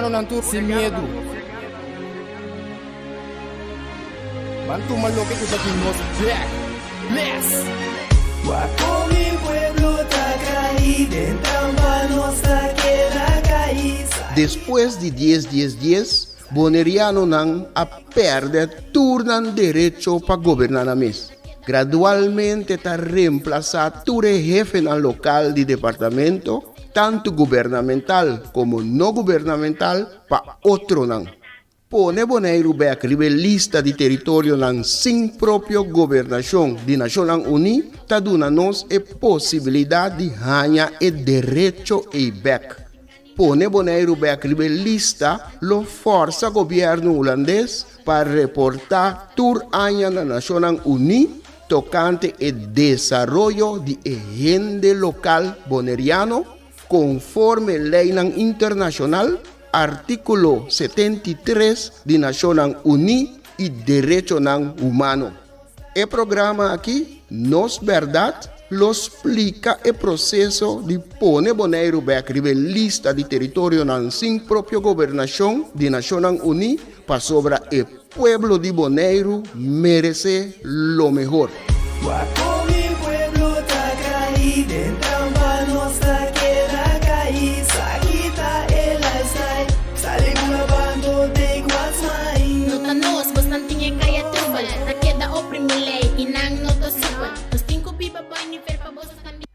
Boneriano não tur sem medo. Bantu maloque que tá nos back. Bless. Guapo mi pueblo está caído, en trampa nossa queda caída. Depois de 10, Boneriano não a perde turnan direito para governar a mês. Gradualmente está reemplazado todo jefe no local de departamento, tanto governamental como não governamental, para outro não. Pone Bonaire back lista de território não sem própria governação de Nações Unidas, está dando-nos a possibilidade de ganhar o direito e back. Pone Bonaire back lista lo força governo holandês para reportar tour año na Nações Unidas tocante o desarrollo de agenda local boneriano conforme lei internacional artículo 73 de Nações Unidas e Direito Humano. O programa aqui, Nos Verdade, lo explica o processo de pôr Bonaire back lista de território sem própria governação de Nações Unidas para sobre o pueblo de Bonaire merece lo mejor. Guapo mi pueblo está caído, en trampa nossa queda caída. Quita el lifestyle, salimos lavando de guasmai. Nota nos, bastante tinha kaya trubal. Na queda oprimilei, inang nota supal. Nos tinko biba boy ni fer pa bosas tambi.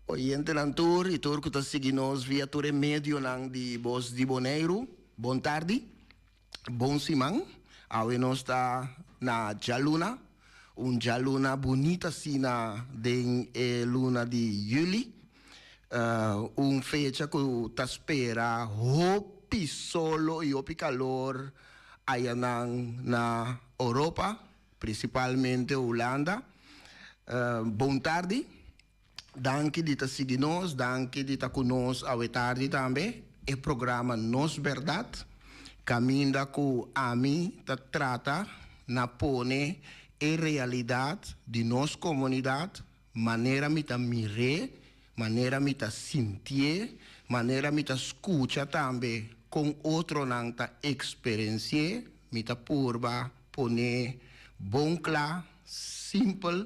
Oyente ng tour, itur ko ta siginos via tour medio ng di Voz di Bonaire. Bon tardi, bon simang. Awe nos ta na Jaluna, Jaluna bonita sina den luna di Juli. Fecha que ta spera hopi solo e hopi calor ayanang na Europa, principalmente Holanda. Bon tardi, danke di ta siginos, danke di ta kunos awe tardi tambe. E programa Nos Verdade. Caminda com a mim ta trata na pone a realidade de nossa comunidade, maneira me ta mire, maneira me ta sentir, maneira me ta escuta também com outro não ta experiência, me ta purba pone bom claro, simples,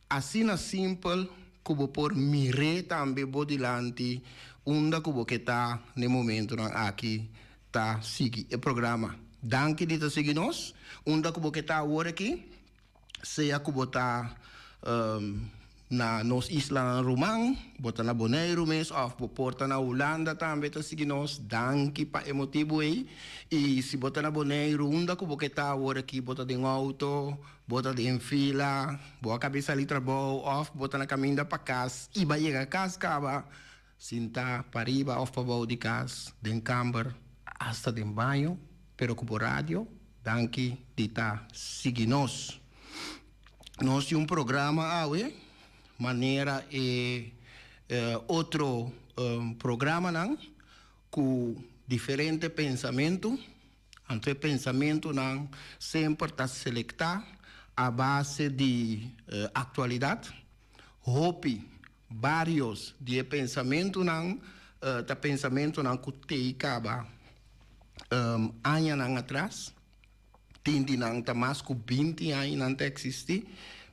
assim na simples, como por mire também bodilante, onde como que tá no momento não aqui tá seguir o programa. Danke de seguir nós. Onde como que tá agora aqui, seja como tá na nos isla Romang, bota na Bonaire mes, of porta na Holanda também tá seguir nós. Danke pa emotivo aí. E se bota na Bonaire, onde como que tá agora aqui, bota de auto, bota de fila, boa cabeça ali trabalho, of bota na caminho para casa, e vai chegar a casa, acaba, sinta para riba, of para baixo de casa, den camber, hasta de banho, pero como rádio, danke de tá seguir nós. Nós temos programa awe, maneira outro programa não, com diferente pensamento, ante pensamento não sempre está selectar a base de atualidade, hope vários de pensamento não, tá pensamento não que te acaba anos não atrás, tindi não tá mais que 20 anos não tá existe,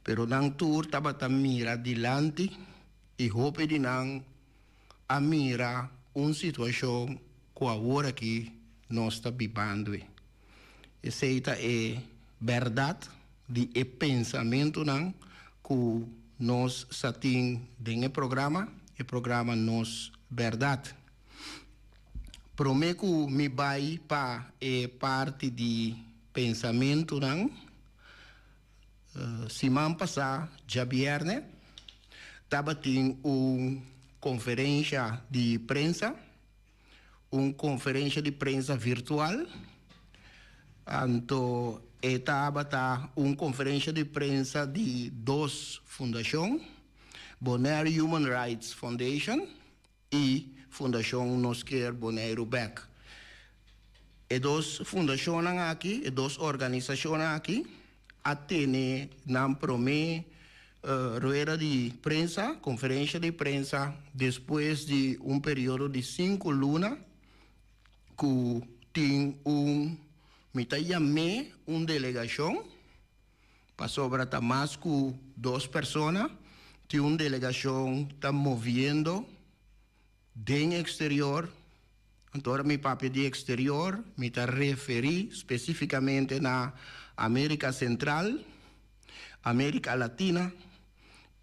pero não tour tava tá mira adiante e hope de não a mira situação que agora que nós está vivendo. Essa é verdade de pensamento não que nós satim dentro do programa Nos Verdade. Prometo me vai para parte de pensamento não. Semana passada, já viernes, estava tendo uma conferência de prensa, virtual. Então, estava uma conferência de prensa de duas fundações, Bonaire Human Rights Foundation e Fundação Nos Quer Bonaire Back. E duas fundações aqui, e duas organizações aqui, atene nam prome rueda de prensa, conferência de prensa, depois de período de 5 lunas, que tem me uma delegação, para sobra tá mais que 2 pessoas, tem uma delegação está movendo den exterior. Então, mi papi de exterior, me está referi especificamente na América Central, América Latina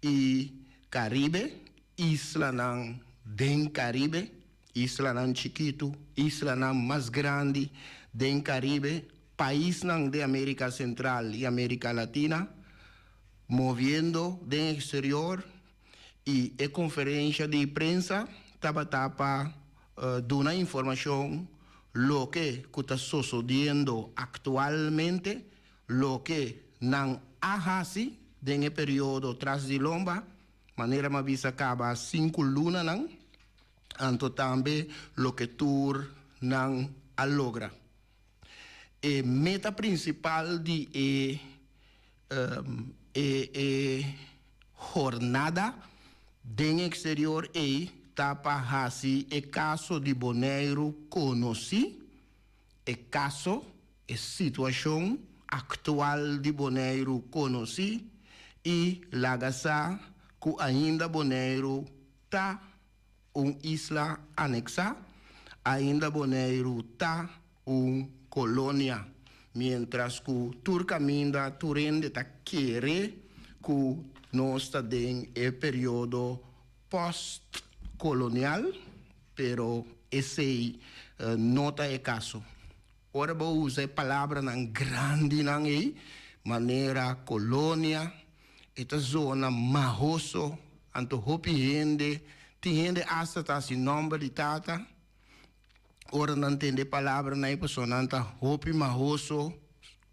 e Caribe, isla nan den Caribe, isla nan chiquito, isla nan mais grande den Caribe, país nan de América Central e América Latina, moviendo den exterior e a conferência de prensa tapa dando informação lo que está sucedendo atualmente, lo que não ahasi nesse período tras de lomba, maneira ma visa acaba 5 lunas não, anto também lo que tur não alogra. E meta principal de jornada den exterior tapa hasi e caso de Bonaire conheci, e caso, e situação atual de Bonaire conheci, e lagasa que ainda Bonaire tá isla anexa, ainda Bonaire tá colônia, mientras que Turcaminda, Turende tá querer que nós está em período post-colonial, pero esse nota é caso. Ora vou usar a palavra na grande na maneira colônia, esta zona marroso, anto hopi gente, tem gente hasta tá sem nome de tata. Ora não entende a palavra na pessoa anta hopi marroso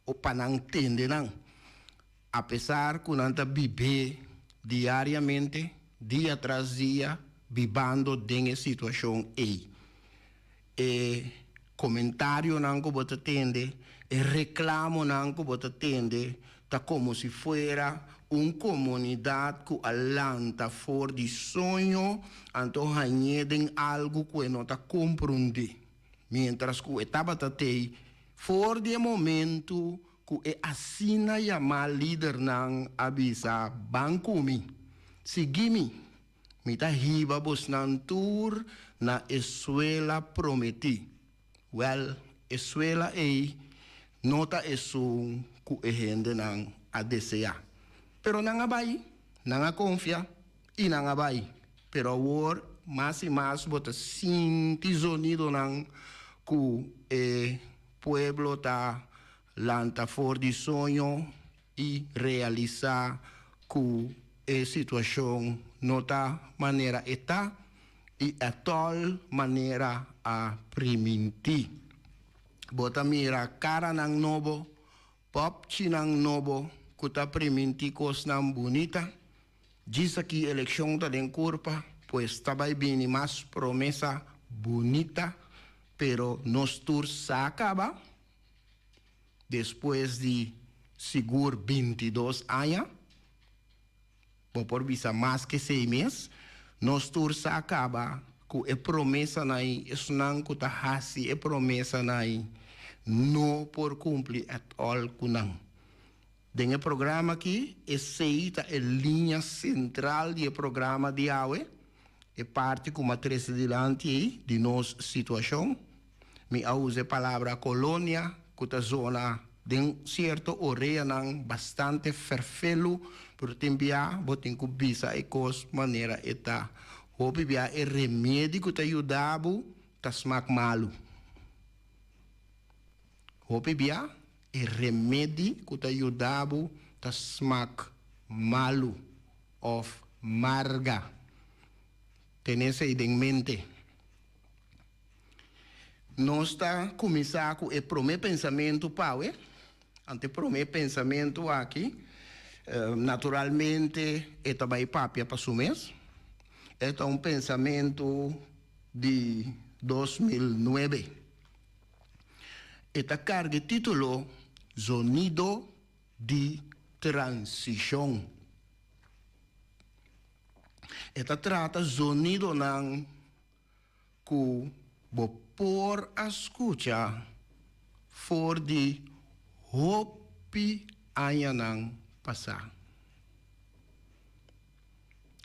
ou para não entender não. Apesar que não está viver diariamente, dia tras dia, vivendo nessa situação aí. E comentário não que você atende, e reclamo não que você atende, tá como se fosse uma comunidade que alanta for de sonho, então añadem algo que não está compreendendo. Mientras que estava tatei, for de momento que é assina chamar líder não avisa banco mi, segui-me, me tá riba bos nan tour na escola prometi. Well, escola é nota isso que a gente não a desejar. Pero não abai, não confia e não abai. Pero agora mais e mais bota sinti sonido não que o pueblo tá lanta for de sonho e realizar que a situação não está maneira está e a tal maneira a priminti. Bota mira cara nang novo, pop chinang novo, kuta priminti kos nang bonita. Diz aqui eleição tá den curpa, pues tabay bini mais promessa bonita, pero nos tour sa acaba depois de seguro 22 anos, por visa mais que 6 meses, nos tour sa acaba com a promessa naí, isso não que tá hasi a promessa naí, não por cumprir at all kunang. Dentro programa aqui, essa é a linha central do programa de AUE, é parte como a três delante de nossa situação. Me usa a palavra colônia, que a zona de certo oreia não bastante ferfelo, por tempiar, botem que bisa e cos maneira eta. Hope bia é remédio que te ajudava, tá smack malu. Hope bia é remédio que te ajudava, tá smack malu of marga. Tenese em mente. Nós está começar com o primeiro pensamento, Paulo. Ante o primeiro pensamento aqui, naturalmente, é também papia para o mês. É um pensamento de 2009. Esta carga título Sonido de Transição. Esta trata sonido não que por escucha for di hopi ayanang pasa.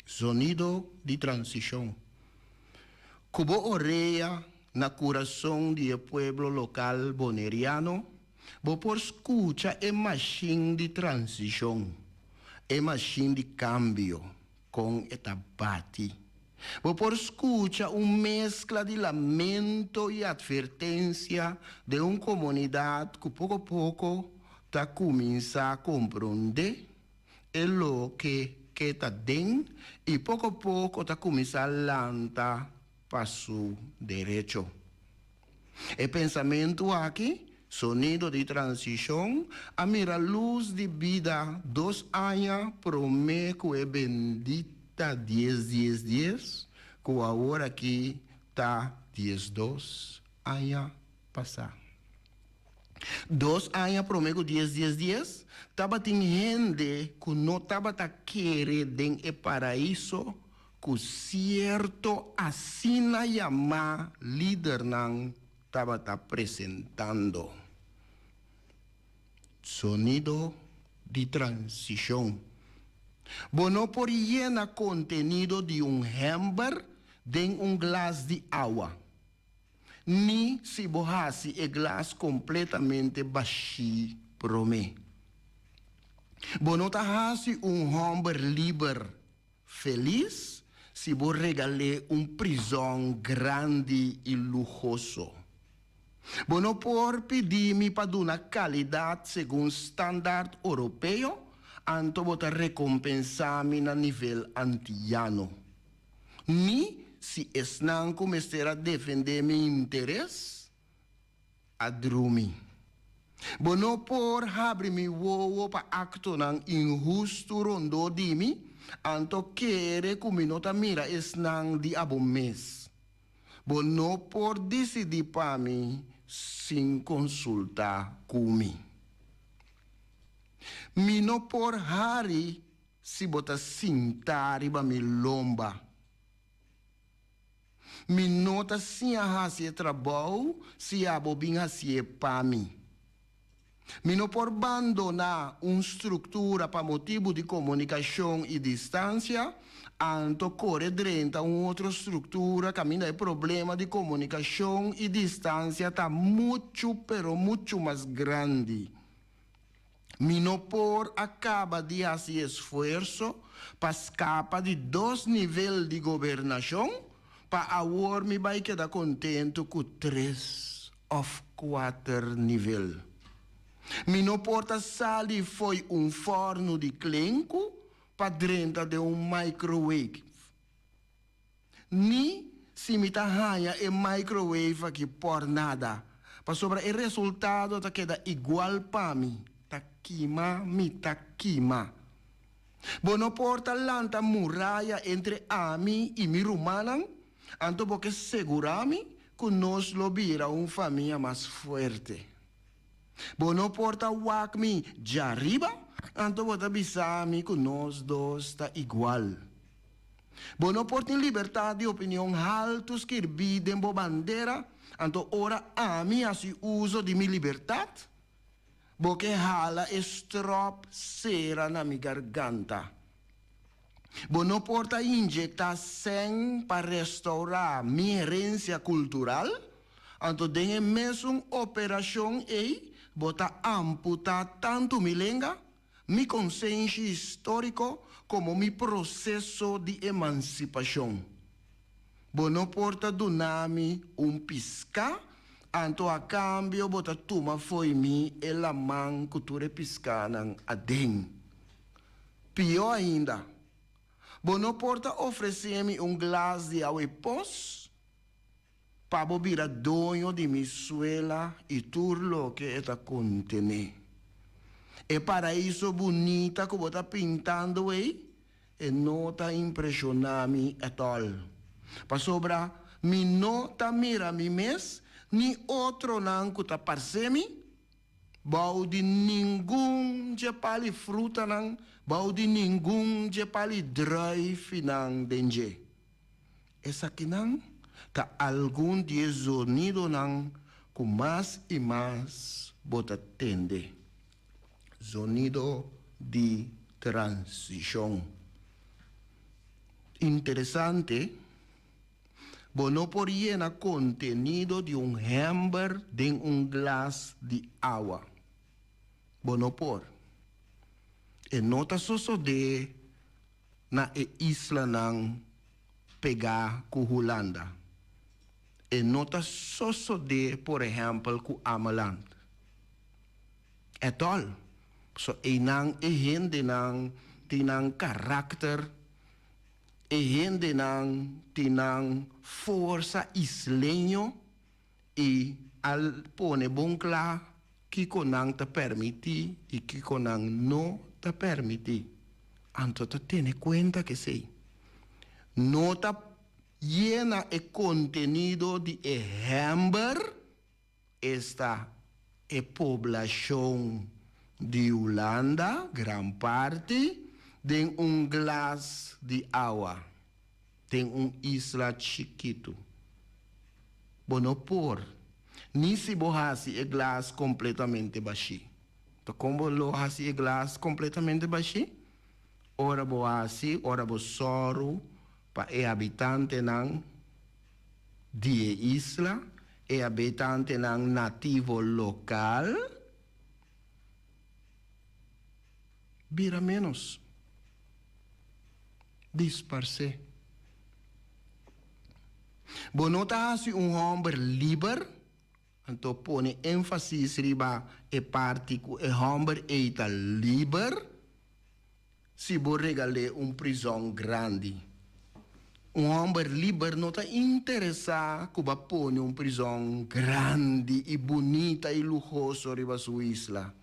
Sonido de transição. Cubo oreia na coração do pueblo local boneriano, bo por escucha é machine de transição, é machine de cambio com etabati. Bo por escucha mescla de lamento e advertência de uma comunidade que pouco a pouco está começando a compreender o que está dentro e pouco a pouco está começando a lançar para seu direito. O pensamento aqui, sonido de transição, a mira luz de vida 2 anos promete que é bendita 10, que agora aqui está 12 anos passar. 2 anos promete 10, estava tem gente que não estava querendo o paraíso, que certo assina chamar líder não estava apresentando. Sonido de transição. Bono por llena contenido de hambúrguer de glas de água. Ni se borrasse o glas completamente vazio para mim. Bono tahasi hambúrguer livre feliz se vou regalar prisão grande e luxuoso. Bom, não por pedir-me para dar uma qualidade segundo standard europeu, anto botar recompensar-me na nível antiano. Ni se não começar a defender meu interesse, a drumi. Bom, não por abrir-me o para acto não injusto rondo de mim, anto querer que me nota mira esnang di abo mês. Bo no por decidir para mim sem consultar comigo. Mi no por hari si bota sintari ba mi lomba. Mi nota si hasi trabalho si abo bem hasi para mim. Mi não por abandonar uma estrutura para motivo de comunicação e distância, anto corre dentro uma outra estrutura que ainda é problema de comunicação e distância está muito, pero muito mais grande. Mi não por acaba de fazer esforço para escapar de 2 níveis de governação, para agora me vai quedar contente com 3 ou 4 níveis. Mi não porta sali foi forno de clenco para dentro de microwave. Ni se me tahanha microwave aqui por nada. Para sobre o resultado tá queda igual para mim. Tá queima, me tá queima. Bom, não porta lanta muralha entre mim e mi rumana, anto porque segurar-me que nós lobira uma família mais forte. Bom, não porta wak-me de arriba, anto bota bisami que nós dois está igual. Bom, não porta liberdade de opinião altos que bidem bo bandeira, anto ora a mim assim uso de minha liberdade, porque hala strop cera na minha garganta. Bom, não porta injectar sangue para restaurar minha herência cultural, anto tem mesmo operação e bota amputar tanto mi língua, mi consciência histórico, como mi processo de emancipação. Bom, não porta do nome piscar, anto a cambio bota tuma foi mi e la man cultura piscanan adem. Pior ainda, bom, não porta oferecer-me glas de água e pós, para bobira dono de mi suela e turlo que está contene. É para isso bonita que você está pintando aí e não está impressionando-me at all. Para sobra, mi não está mira mi mes, ni outro não que está parecendo, bau de nenhum de pali fruta não, bau de nenhum de pali drive não dengue. Essa aqui não, ta algum dia sonido nan com mais e mais bota tende. Sonido de transição. Interessante, no por llenar contenido de un hamburger en un glass de agua. No por. E nota soso de na isla nang pegar com Holanda. E nota soso de, por exemplo, com Amaland. É all. So, nang gente nang tinang karakter, gente nang tinang força islenho e al pone bom claro que conang te permiti e que conang no te permiti. Entonces tiene cuenta que sí. No te llena el contenido de hamburger esta población de Holanda, gran parte, de un glass de agua, de una isla chiquito. Bueno, por, ni si vos haces el glass completamente baixo. Então, como lo haces el glass completamente baixo, ora vos haces, ora vos soro, para el habitante nan de isla, el habitante nan nativo local, vira menos. Disparse. Bonota hace un hombre libre, entonces pone énfasis riba e partico e hombre eita libre, si vos regale un prisión grande. Un hombre libre no está interesado que va pone un prisión grande y bonita y lujoso riba su isla.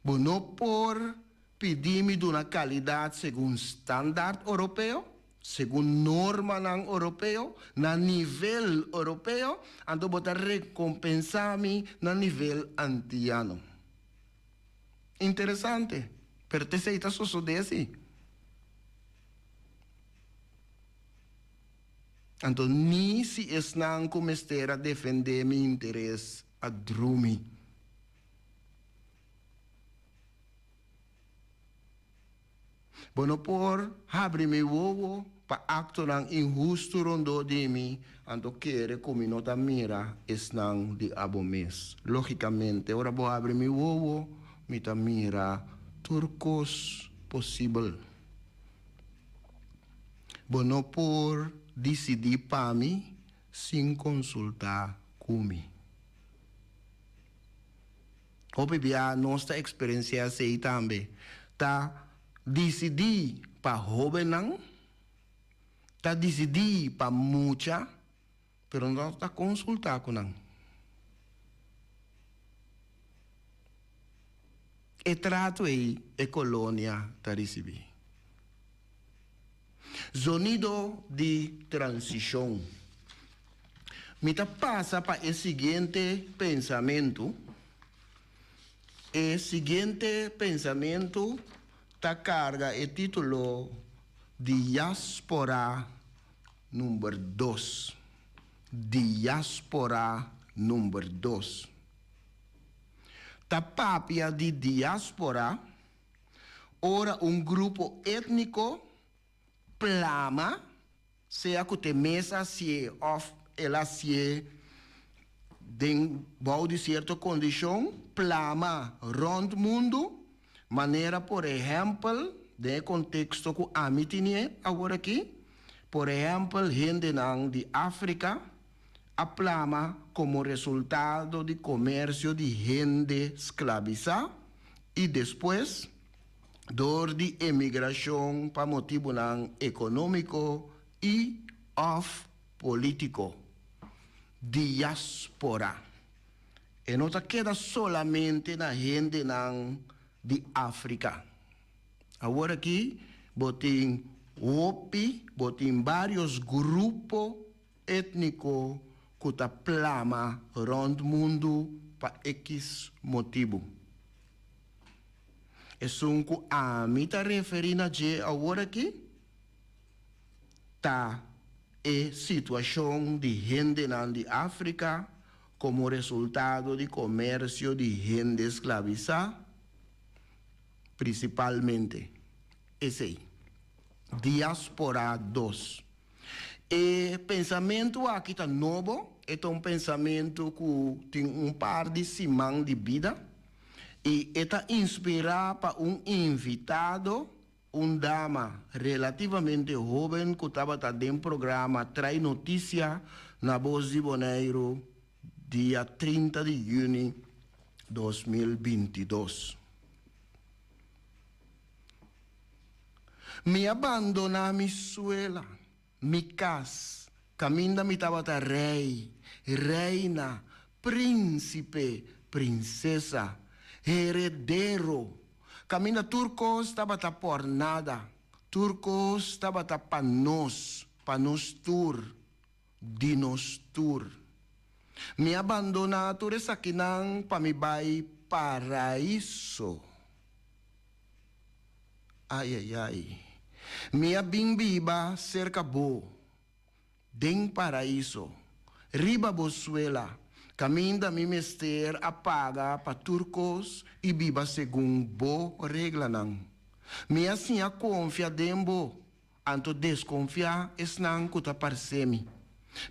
No por pedirme de una calidad según estándar europeo, según norma europeo, na nivel europeo, ando botar recompensarme na nivel antiano. Interessante, pero te sei ta sosso desse. Então, ni se esnan comester a defender meu interesse a drumi. Bueno, por abrir meu ovo para acto ng injusto rondo de mim, ando querer como nota mira esnan de abomes. Logicamente, ora vou abrir meu ovo, mita mira turcos possível. Bueno, por decidir para mim sem consultar comigo. Obviamente, nossa experiência sei também. Tá decidir para jovem, tá decidir para muita, pero não tá consultar com não. E trato aí a colônia tá receber. Sonido de transição. Me tá passa para o seguinte pensamento. O seguinte pensamento ta carga o título Diáspora número 2. Diáspora número 2. Ta papia de diáspora, ora um grupo étnico plama, seja que te mesa se of ela se dentro de certa condição, plama rond mundo, maneira, por exemplo, de contexto que a mim tinha agora aqui, por exemplo, gente de África, a plama como resultado de comércio de gente escravizada e depois dor de emigração para motivo econômico e of político. Diáspora. E não queda solamente na gente de África. Agora aqui, botem OPI, botem vários grupos étnicos que tá plama rond mundo para X motivo. É um que a mim está referindo a agora aqui. ta e situação de gente de África como resultado do comércio de gente escravizada, principalmente. Esse aí. Diáspora 2. E pensamento aqui está novo, é pensamento que tem par de semanas de vida e está inspirado para invitado, dama relativamente jovem que estava dentro do programa Trai Notícia na Voz de Bonaire, dia 30 de junho de 2022. Me abandona mi suela, mi casa, caminda mi tabata rei, reina, príncipe, princesa, heredero. Caminda turcos tabata por nada, turcos tabata panos, panos tur, dinos tur. Me abandona tu resakinang pamibay paraíso. Ai, ai, ai. Minha bimbiba cerca bo, den paraíso, riba bosuela, caminda mi mester apaga pa turcos e biba segundo bo regla nang. Minha sinha confia dembo, anto desconfia esnang kuta parsemi.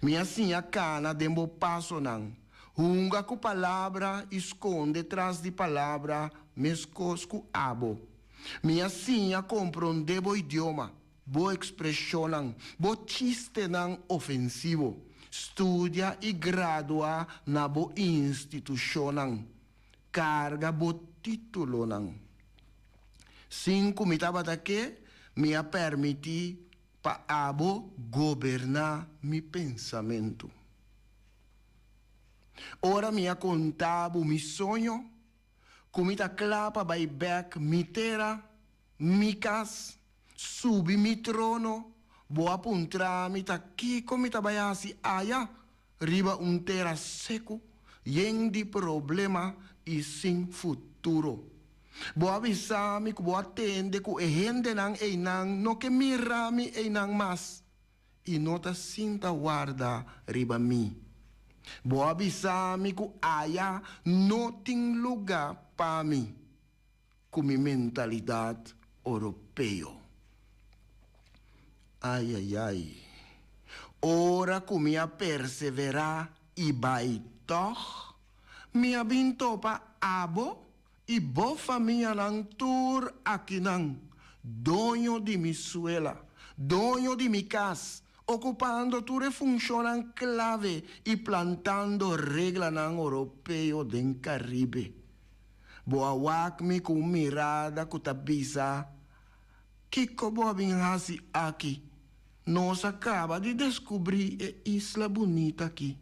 Minha sinha cana dembo passo nang. Hunga ku palavra esconde tras de palavra mescos ku abo. Minha sinha compreende bo idioma, bo expressão, bo chiste nang ofensivo. Studia e gradua na bo instituição, carga bo título nang. Cinco mitaba daqui, me permiti pa abo governar mi pensamento. Ora minha contabo mi sonho, comita clapa by back mi terra, mi cas, subi mi trono, boa puntra mi ta ki comita bayasi aya, riba terra seco, yen di problema e sin futuro. Boa visami ku boa tende ku ehende nang einang no que mirami einang mas, e nota sinta guarda riba mi. Boa visami ku aya no ting lugar para mim, com minha mentalidade europeia. Ai, ai, ai. Ora com minha perseverar e vai toch, minha binto pa abo e bofa minha nang tur aqui nang, dono de mi suela, dono de mi casa, ocupando ture funcionan clave e plantando regla nang europeo den Caribe. Boa wak mi com mirada kutabisa, kiko boa binhasi aqui. Nós acaba de descobrir a isla bonita aqui.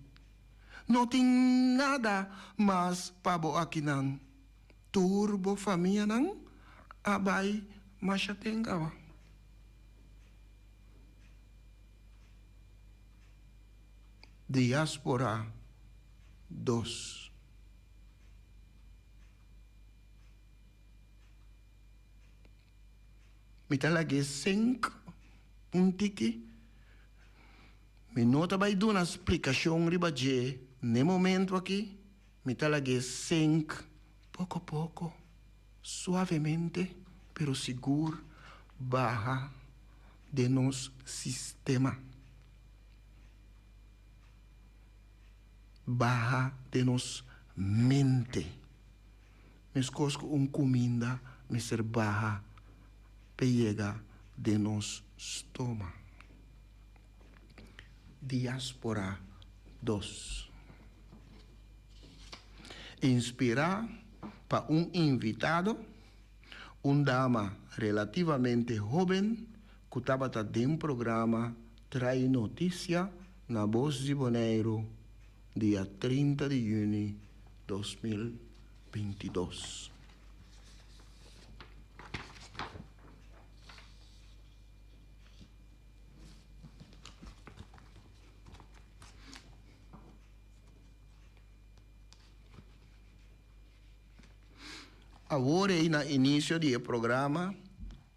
Não tem nada mais para boa aqui não. Turbo família não, abai machatengawa. Diáspora 2. Me talagay 5 tiki. Me nota vai dar uma explicação riba de no momento aqui. Me talagay 5 pouco a pouco, suavemente, pero seguro, barra de nosso sistema. Barra de nossa mente. Mes cosco comida, me ser barra pega de nosso estômago. Diáspora 2. Inspirar para invitado, dama relativamente jovem, que estava dentro do programa Trai Notícia na Voz de Bonaire, dia 30 de junho de 2022. Agora, no início do programa,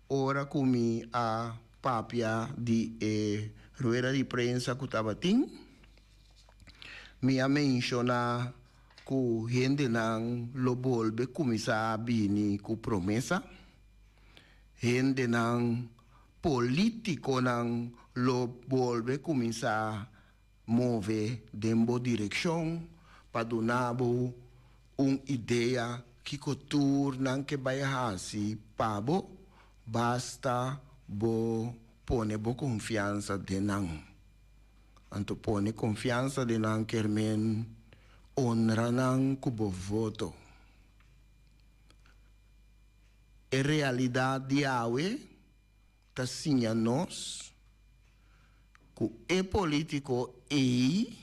ora comi a papia di rueda di prensa que estava tin, me menciona que gente não lo volve começar a bini com promessa, gente não político não lo volve começar a mover dentro direção para dar uma ideia que cultura que vai assim para basta bo pone bo confiança de não. Anto pone confiança de não quer men honra não cubo voto. A realidade de awe ta sinha nós que é político e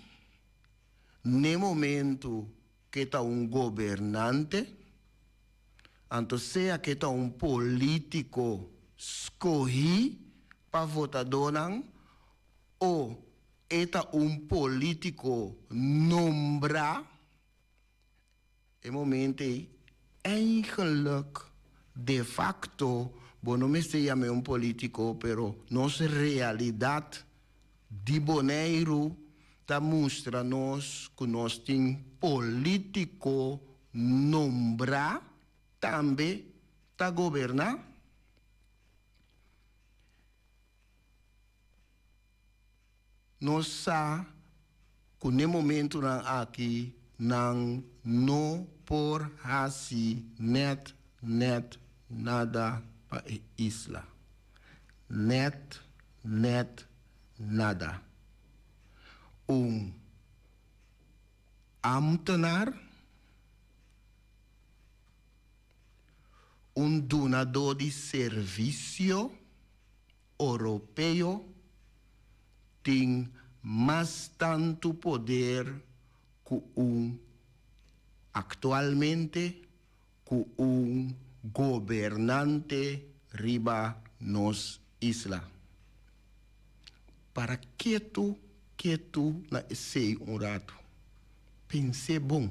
no momento que está governante, anto seja que está político escolhi para votador ou está político nombra, é momento eigenlijk de facto, não me sei político, pero nossa realidade de boneiro ta mostra nós que nós tem político nombra também ta governar. Nós sabemos que no momento aqui não por assim net nada para a isla. Net nada. Ambtenaar, donador de serviço europeu tem mais tanto poder que atualmente que governante riba nos isla. Para que tu na sei rato? Pense bom.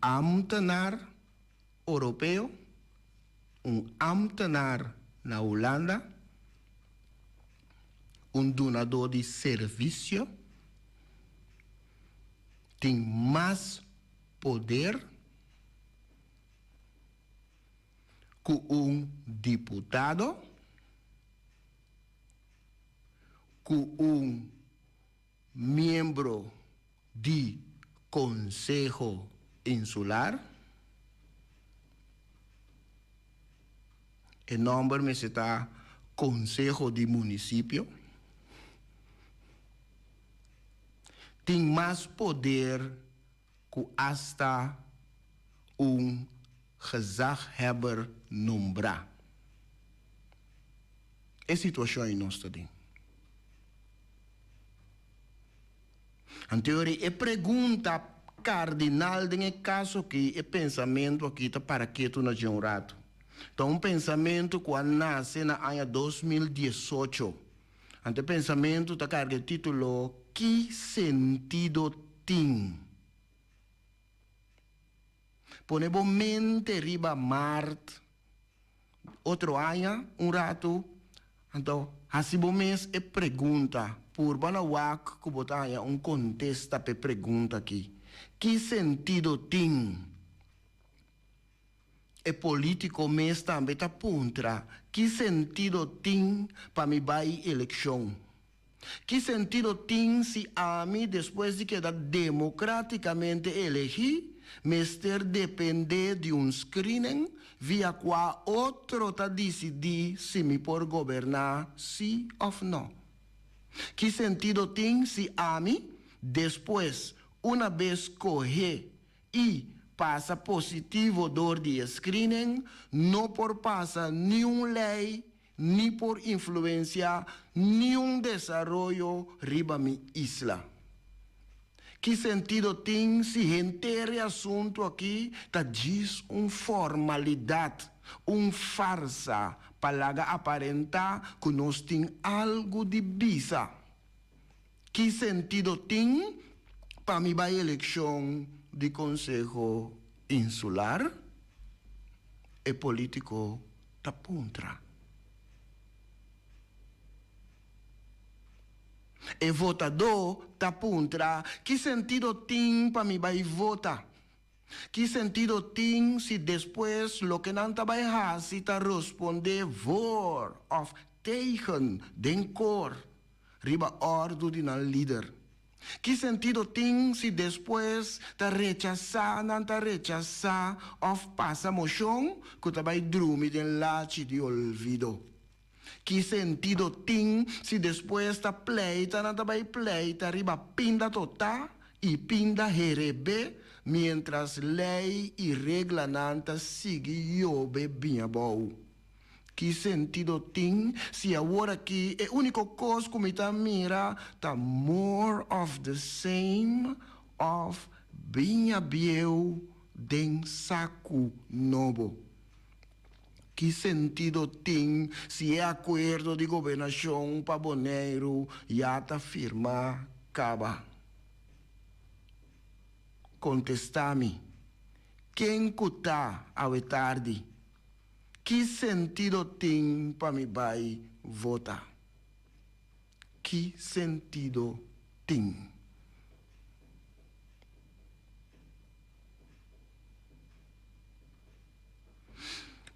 Ambtenaar europeu, ambtenaar na Holanda, donador de serviço, tem mais poder que deputado, que membro de Conselho Insular. O nome me está Conselho de Município. Tem mais poder que hasta gezaghebber nombrar. É a situação em nós também. Em teoria, a pergunta cardinal de caso que é pensamento aqui está para que tu não tenha um rato. Então, pensamento quando nasce na ano 2018. Ante pensamento está carregado título que sentido tem? Ponemos mente riba Marte, outro ano, rato. Então, assim mês é pergunta. Por banawak, que botar contesta para pergunta aqui. Que sentido tem? É político mês também está contra. Que sentido tem para me vai eleição? Que sentido tem se a mim, depois de que democraticamente elegi, Mester depender de screening via qual outro está decidir se me por governar, sim ou não? Que sentido tem se a mim, depois, uma vez correr e passa positivo dor de screening, não por passar nenhuma lei, nem por influenciar nenhum desenvolvimento riba minha isla? Que sentido tem se inteiro assunto aqui está diz formalidade, farsa, para aparentar que nós temos algo de bisa? Que sentido tem para mim a eleição de Conselho Insular? É político está contra. E votador ta puntra, que sentido tem para me vai votar? Que sentido tem se depois lo que não vai fazer ta responder voor of tegen den cor, riba ordo de na líder? Que sentido tem se depois ta rechazar, não ta rechazar of passa moção que ta vai dormir den lache de olvido? Que sentido tem se depois ta pleita, não ta vai pleita, riba pinda total e pinda herebe, mientras lei e regla não ta sigue yobe bem bom? Que sentido tem se agora que é único coisa que me tá mira tá more of the same of binha bieu den saco novo? Que sentido tem se é acordo de governação para Boneiro já tá firmar caba? Contesta-me. Quem cuta ao tarde? Que sentido tem para me vai votar? Que sentido tem?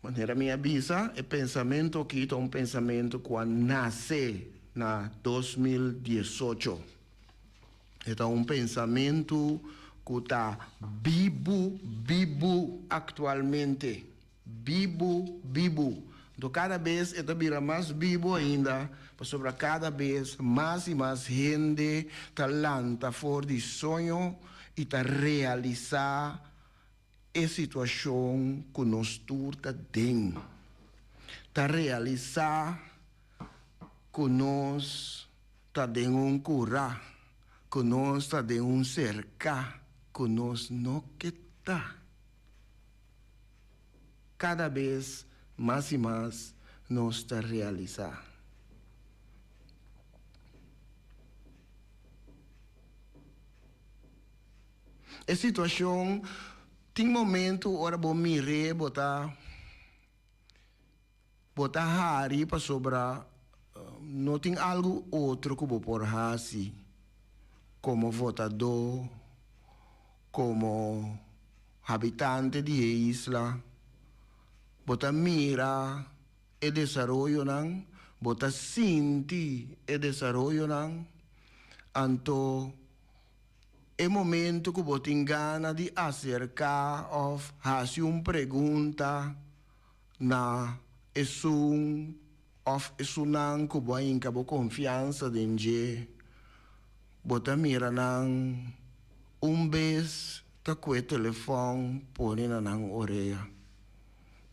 Maneira minha bisa é pensamento que é um pensamento quando nasce na 2018. É um pensamento que está vivo atualmente. Vivo. Então, cada vez está vira mais vivo ainda, sobre cada vez mais e mais gente talanta fora de sonho e está realizar a situação que nós turta dentro. Está realizar que nós está dentro um curar, que nós está dentro um cercar, que nós não quer. Cada vez mais e mais nós está realizar. A situação tem momento ora bom mire botar hari para sobrar não tem algo outro que vou por assim como votador, como habitante de isla. Bota mira e desarrollo nan, bota sinti e desarrollo nan, anto é momento que bota engana de acercar of fazer uma pergunta na esun of esunan que boa inca bo confiança denge, bota mira nan vez tá com o telefone põe na orelha.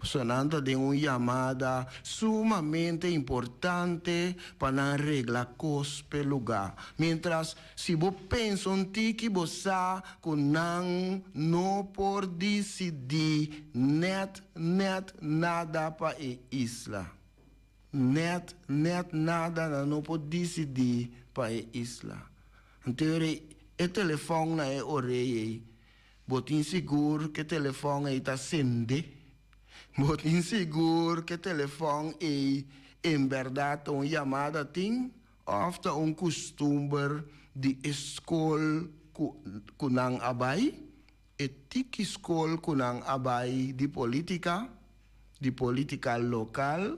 Sonando de uma chamada sumamente importante para arreglar coisas pelo lugar. Mientras, se você pensa que você não pode decidir net nada para a isla. Net nada não pode decidir para a isla. Então, o telefone na orelha, você inseguro que o telefone está acendendo. Muito inseguro que o telefone é, em verdade, uma chamada tem, ou um costume de escola que não abai, e tic escola que não abai de política local,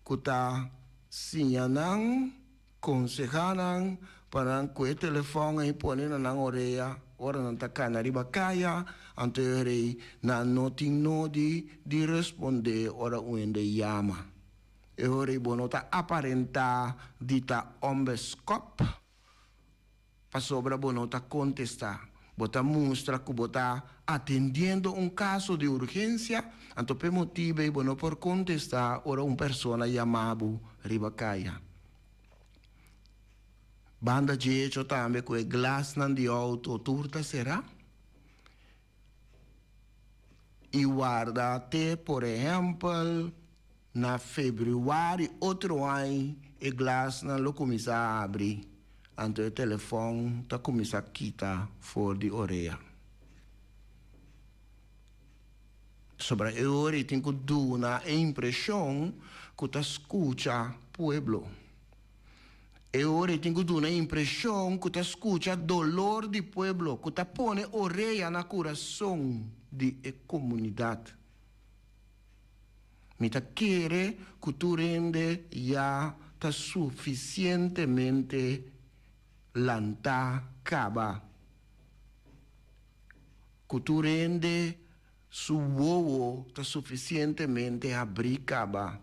que está sinalando, aconselhando, para que o telefone põe na orelha. Ora não está cá na riba caia, anterior não tem de responder ora onde chama. E ora não está aparentar de estar ombescop, para sobra não está contestar. Bota mostra que bota atendendo um caso de urgência, então por motivo não por contestar ora uma pessoa chamada riba caia. Banda de hecho também com o glass de auto turta será? E guarda até, por exemplo, na fevereiro, outro ano, o glass não começa a abrir. Então o telefone está começando a quitar fora de orelha. Sobre a hora, tem que dar a impressão que está escutando o povo. E ora tengo una impressione che ti escucha dolor di pueblo, che ti pone orella na corazón di comunidad. Mi ta quiere que tu rende ya ta suficientemente lanta caba. Que tu rende su uovo ta suficientemente abri caba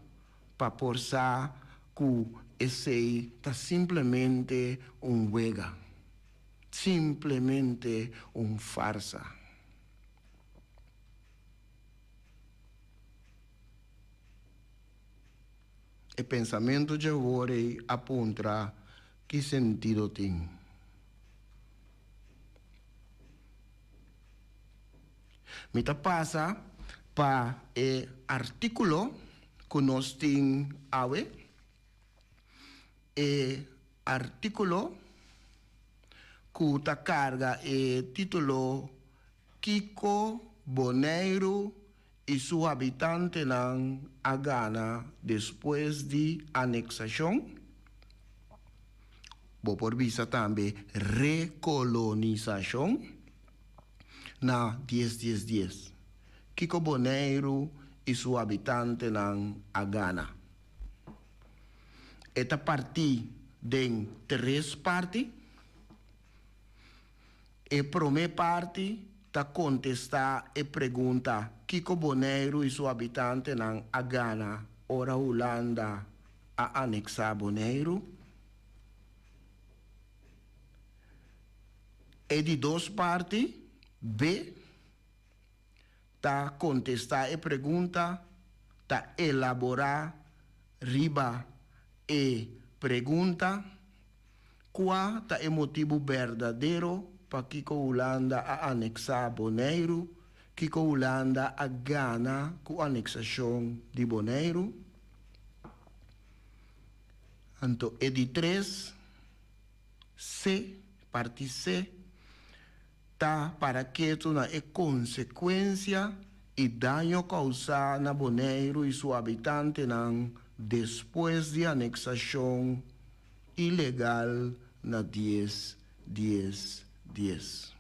pa porsa que esse ta simplesmente juega, simplesmente farsa. E pensamento de vorrei apunta que sentido tem. Me ta passa pa artículo que nós tem awe, artículo que ta carga título Kiko Boneiro y su habitante en Ghana después de anexación. Por visa también recolonización na 10-10-10. Kiko Boneiro y su habitante en Ghana. Esta parte de 3 partes. E primeira parte ta contesta e pergunta Kiko Boneiro e seu habitante na Ghana, ora Holanda, a anexar Boneiro. E de 2 partes, B, ta contesta e pergunta, ta elaborar riba e pergunta, qual ta é motivo verdadeiro para Kiko Holanda a anexar Boneiro, Kiko Holanda a Ghana com a anexação de Boneiro. Então, é de 3, C, parte C, tá para que tu na é consequência e dano causado na Boneiro e seu habitante não depois de anexação ilegal na 10-10-10.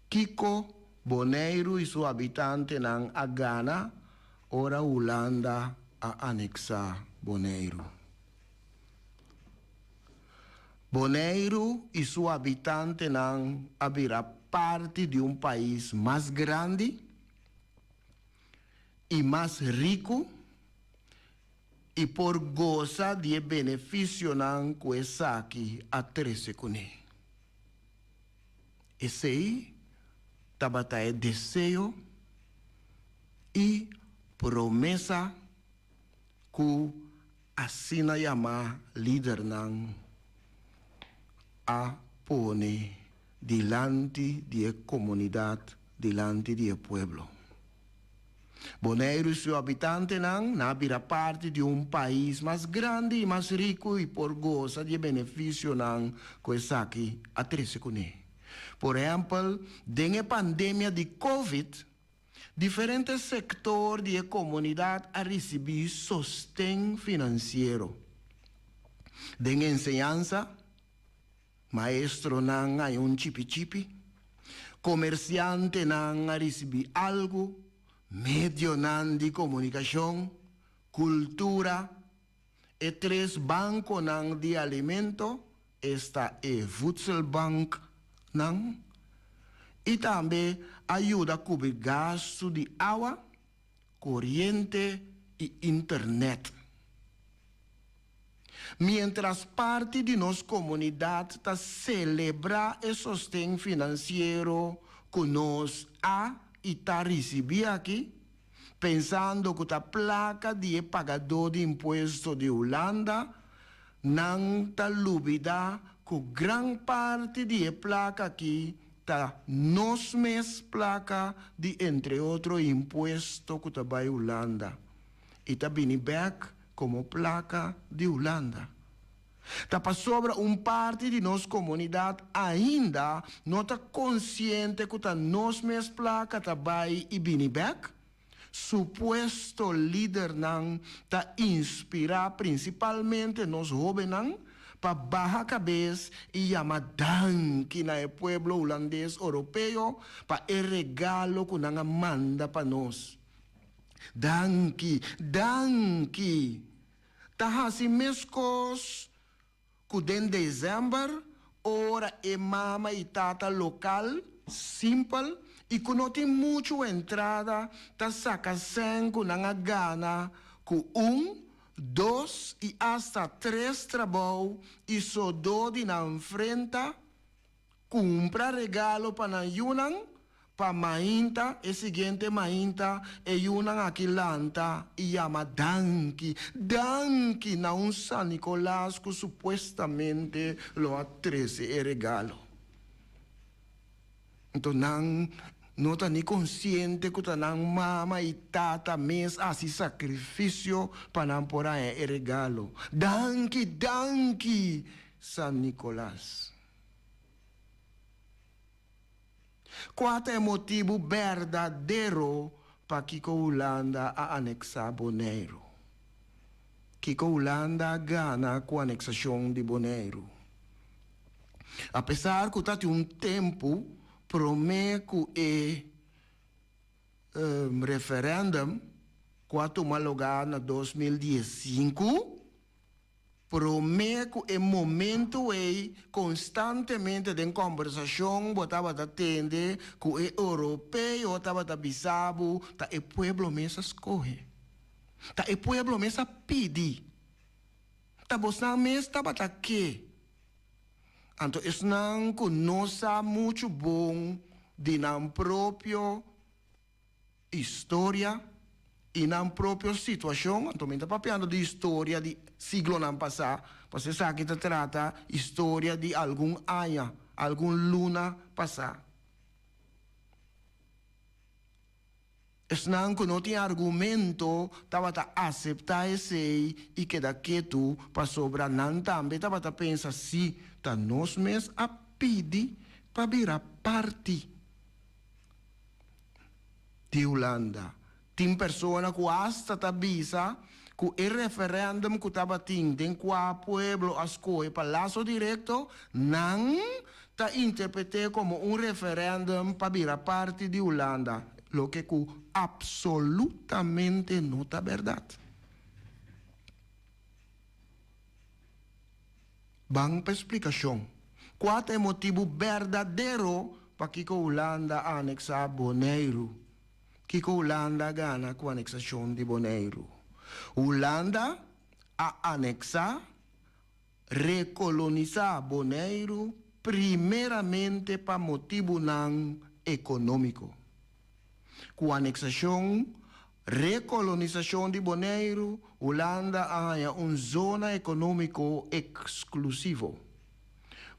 Kiko Boneiro e seu habitante na Ghana, ora Holanda a anexar Boneiro. Boneiro e seu habitante não abrirá parte de país mais grande e mais rico e por gozar de benefício não com essa aqui a 13 cune. Esse aí tabata é desejo e promessa que assina chamar líder não a pone diante da comunidade, diante do pueblo. Boneiro e seu habitante não abrirá parte de país mais grande e mais rico e por goza de benefício não com essa aqui a 13 cune. Por exemplo, dengue pandemia de Covid, diferentes setores da comunidade a receber sustento financeiro. Dengue ensinança, maestro não há chipi-chipi, comerciante não a receber algo, medio não de comunicação, cultura, e 3 bancos não de alimento, esta é Voedselbank não, e também ajuda a cobrir gasto de água, corrente e internet. Mientras parte de nossa comunidade está celebrar o sustento financeiro que nós e está recebendo aqui, pensando que a placa de pagador de imposto de Holanda não está lúbida que grande parte de placa aqui está nos mes placa de entre outros impostos que está para Holanda. E está vindo back como placa de Holanda. Está para sobra parte de nossa comunidade ainda não está consciente que está nos mes placa está vai e vindo back, supuesto líder nang ta inspira principalmente nos jóvenes para bajar cabeça y llamar danki na el pueblo holandés europeo para el regalo que nang manda para nos. Danki, danki. Tahasi mescos que dezembro ora e mama e tata local simple e que não tem muito entrada ta saca sem com nanga gana com 2 e hasta 3 trabalho e só do de na frente compra regalo para yunang pa mainta e seguinte mainta e yunang aquilanta e llama danki danki na un San Nicolás que supuestamente lo atrece e regalo. Então não está nem consciente que está mama e tata mês assim sacrifício para não pôr e regalo. Danki, danki, San Nicolás. Qual é o motivo verdadeiro para que a Holanda a anexar Bonaire? Que a Holanda gana com a anexação de Bonaire. Apesar que está um tempo promete que referendum que tomar lugar em 2015 promete que é momento é constantemente em conversação botava a atender que o europeu estava a bisabo tá o povo mesmo escolhe tá o povo mesmo pede tá você mesmo estava aqui. Então, isso não conhece muito bom de na própria história e na própria situação. Então, está falando de história de siglo não passado. Você sabe que trata história de algum ano, algum luna passado. Isso não tem argumento para aceitar esse e que daqui tu para sobrar não também para pensar se tá nós mesmos a pedir para virar parte de Holanda. Tem pessoas que hasta tá bisa que o referendum que estava tendo em qual pueblo escolhe para laço direto não tá interpretado como um referendum para virar parte de Holanda. Lo que absolutamente não é verdade. Vamos para a explicação. Qual é o motivo verdadeiro para que a Holanda anexa Bonaire? Que a Holanda gana com a anexação de Bonaire? Holanda a anexa, recolonizar Bonaire primeiramente para motivo não econômico. Com a anexação, recolonização de Bonaire, Holanda há uma zona econômica exclusiva.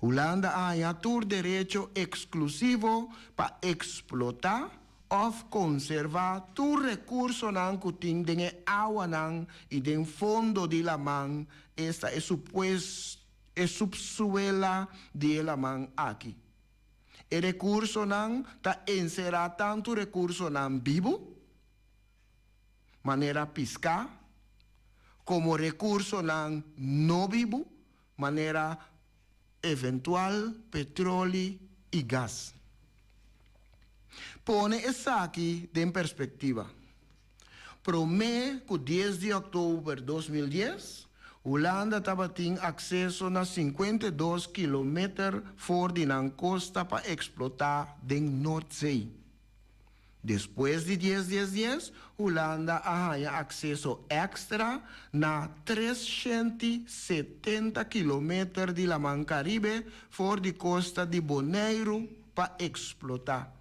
Holanda há todo direito exclusivo para explotar ou conservar todo recurso que tem de água e de fundo de la man. Esta é suposto subsuela de la man aqui. E recurso não está encerrado tanto recurso não vivo, maneira pescar, como recurso não vivo, maneira eventual petróleo e gás. Pone isso aqui em perspectiva. Promete que 10 de outubro de 2010, Holanda estava tendo acesso a 52 quilômetros fora da costa para explotar da Noordzee. Depois de 10, Holanda tinha acesso extra na 370 quilômetros de la Mar Caribe fora da costa de Bonaire para explotar.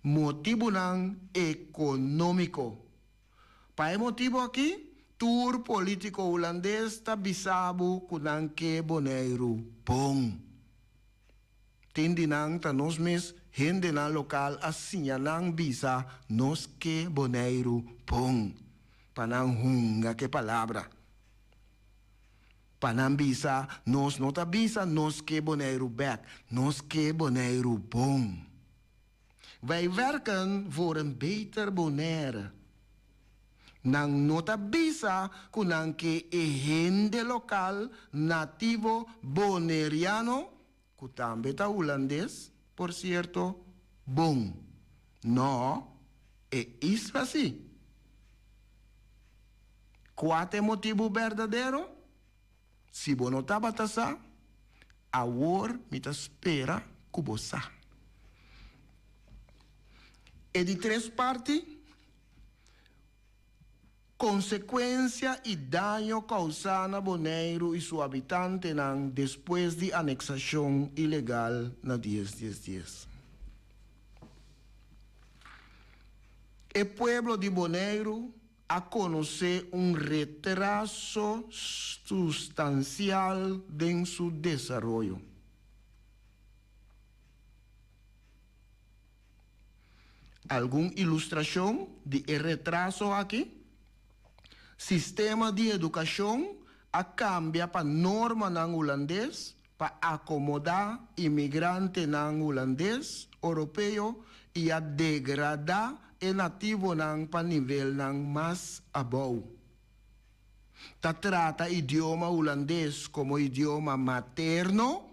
Motivo não econômico. Para motivo aqui, tour político holandês está bisabo com que Bonaire bom. Tende nang ta nos mes gente na local assim nang bisa nos que Bonaire bom. Panang hunga que palavra. Panang bisa nos nota bisa nos que Bonaire back. Nos que Bonaire bom. Wij werken voor een beter Bonaire. Nang nota bisa kunanke ehende local nativo boneriano, kutambeta holandés, por cierto, bon. No, es así. ¿Cuál motivo verdadero? Si vos no tabatasa, ahora mita espera kubosa. E di tres partes, consecuencia y daño causado a Bonaire y su habitante después de anexación ilegal na 10-10-10. El pueblo de Bonaire a conocer un retraso sustancial en su desarrollo. ¿Alguna ilustración de retraso aquí? Sistema de educación a cambia para norma en holandés, para acomodar inmigrante en holandés, europeo, y a degradar el nativo para nivel más abajo. Ta trata idioma holandés como idioma materno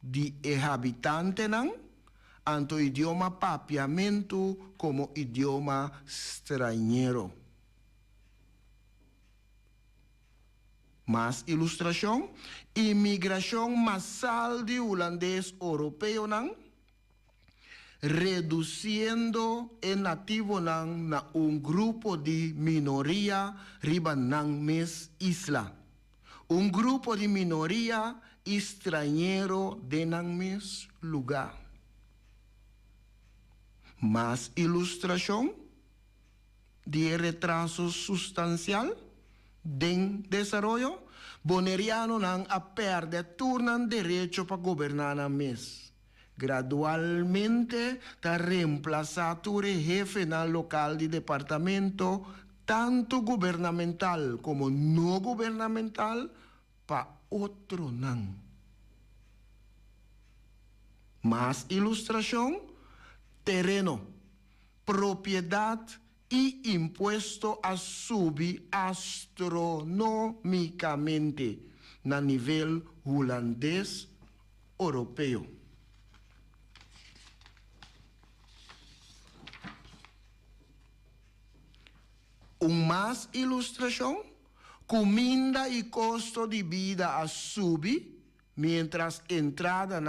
de habitante anto idioma papiamento como idioma extranjero. Más ilustración, inmigración masal de holandés europeo reduciendo el nativo na un grupo de minoría riba mes isla. Un grupo de minoría extranjero de mes lugar. Más ilustración de retraso sustancial de desarrollo. Boneriano a perder turnan derecho para gobernar a mes. Gradualmente está reemplazado el jefe local de departamento, tanto gubernamental como no gubernamental, para otro Más ilustración, terreno, propiedad y impuesto a subir astronómicamente a nivel holandés europeo. Un más ilustración, comida y costo de vida a subir, mientras entrada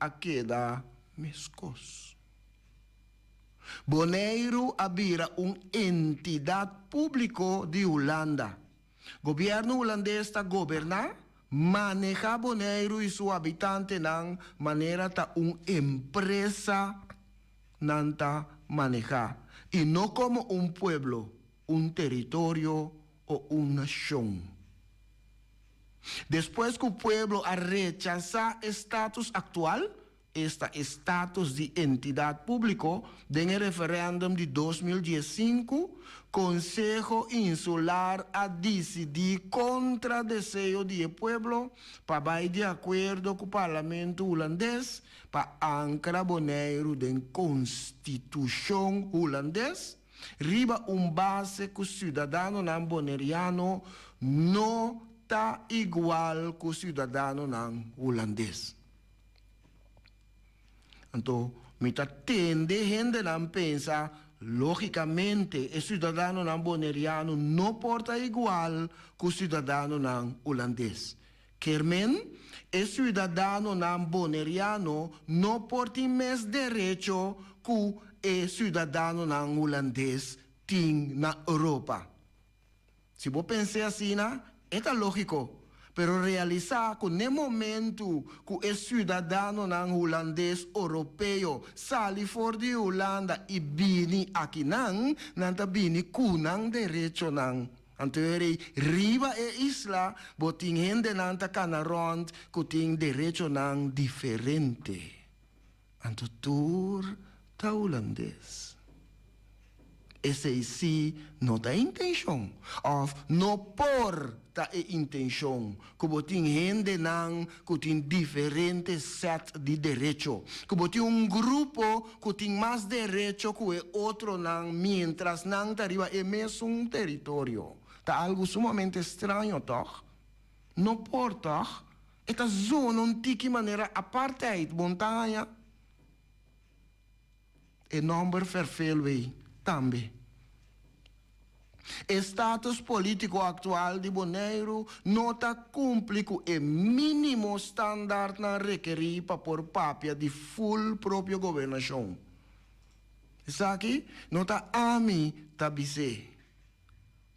a queda mescos. Bonaire habira una entidad pública de Holanda. Gobierno holandés está gobernar, maneja Bonaire y su habitante manera ta una empresa nanta manejar y no como un pueblo, un territorio o una nación. Después que el pueblo ha rechazado el estatus actual, este estatus de entidad público, en el referéndum de 2015, Consejo Insular ha decidido contra el deseo del pueblo para ir de acuerdo con el Parlamento holandés para anclar Bonaire en Constitución holandés. Riba base que el ciudadano boneriano no está igual que el ciudadano holandés. Entonces, mitad tende gente pensa, lógicamente, el ciudadano boneriano no porta igual que el ciudadano holandés. Kermen, el ciudadano boneriano no porta más derecho que el ciudadano holandés tiene en Europa. Si vos pensás así, es lógico. Pero realizar que en el momento que el ciudadano holandés europeo sale fuera de Holanda y viene aquí, nanta viene con derecho Entonces, riba e isla, botin gente nanta canarond, que tiene derecho diferente. Entonces, ta holandés. esse sim não tem intenção, ou não por ta intenção, como tem gente não que tem diferentes set de direito, como tem grupo que tem mais direito que o outro não, mientras não arriba é mesmo território. Tá algo sumamente estranho, toch? Não por, toch? Esta zona não tem que maneira apartheid, montanha, e número vervelho também. Status político atual de Bonaire não está cumpre com o mínimo standard na requerir para por papia de full própria governação. Isso aqui não está a mim, está bise.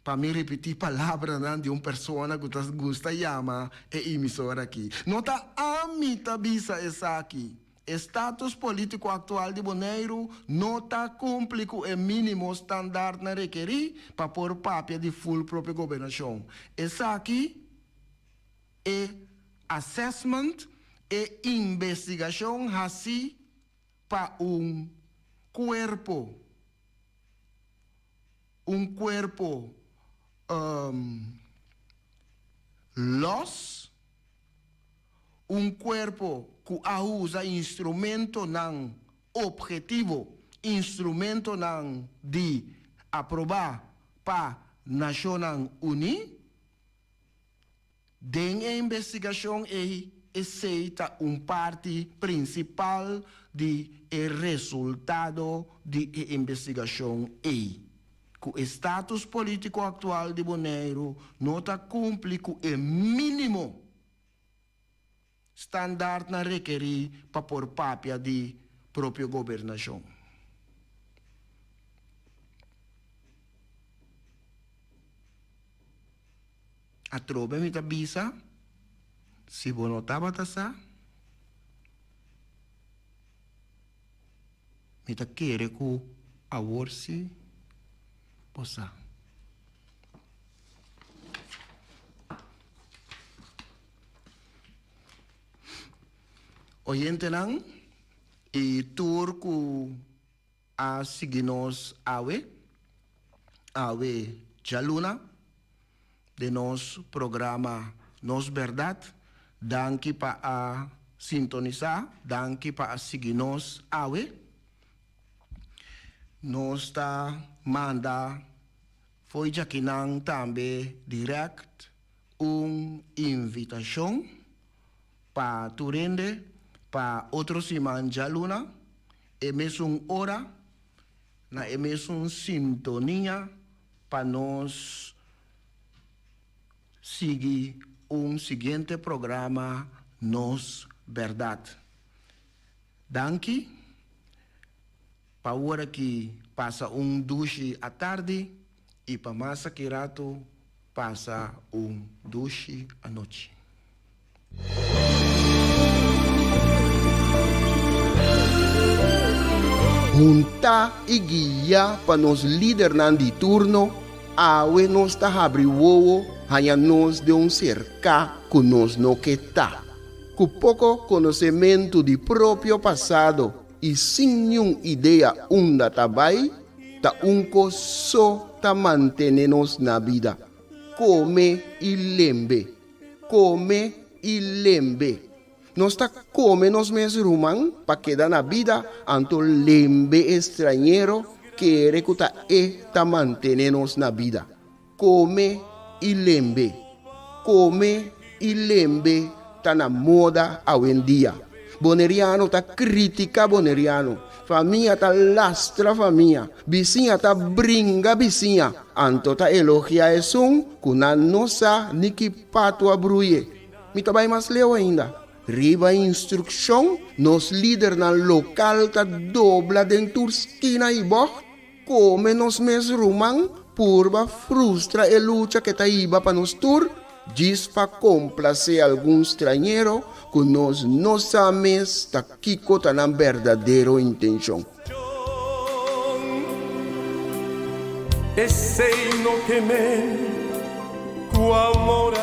Para me repetir palavra de uma pessoa que gosta de chamar e emissora aqui. Não está a mim, está bise isso aqui. Status político atual de Bonaire não está cumpre com o mínimo standard na requerir para pôr papel de full própria governação. Isso aqui é assessment e investigação assim para corpo corpo que usa instrumento não objetivo, instrumento não de aprovar para Nações Unidas, den a investigação é aceita parte principal de resultado de investigação é que o status político atual de Bonaire não está cumpre com o mínimo standard na requerir para por papia de própria governação. A tropa me tabisa, se você não estava tasa, me ta querer que a worse possa. Oyente não, e turco a seguir-nos awe jaluna, de nosso programa Nos Verdade, danke para a sintonizar, danke para a seguir-nos awe. Nós está manda foi já que não também direct invitação para tu rende para outro semana já luna, é mesmo hora, na é mesmo sintonia para nós seguir seguinte programa Nos Verdade. Danke, para hora que passa duche à tarde e para massa que rato passa duche à noite. Junta e guia para nos líder de turno, awe nos ta abri wowo, hanya nos de cerca que nos no que tá. Com pouco conhecimento de próprio passado e sem nenhuma ideia onde tabai, ta só ta manter-nos na vida. Come e lembre. Nós está come nos mesmos rumang para quedar na vida, anto lembre estrangeiro que recuta ta manter-nos na vida. Come e lembre tá na moda hoje em dia. Boneriano tá critica boneriano. Família tá lastra família. Vizinha tá brinca vizinha. Anto tá elogia esum, kuna nossa niki pato abruye. Mi tá vai mais leu ainda. Riba instrução, nos líder na local tá dobla dentro esquina e boh. Come nos mes rumang, purba frustra e luta que tá iba para nos tur. Diz para complacer algum estrangeiro que nós não sabemos tá kiko tá na verdadeira intenção. Esse no que me, tu amor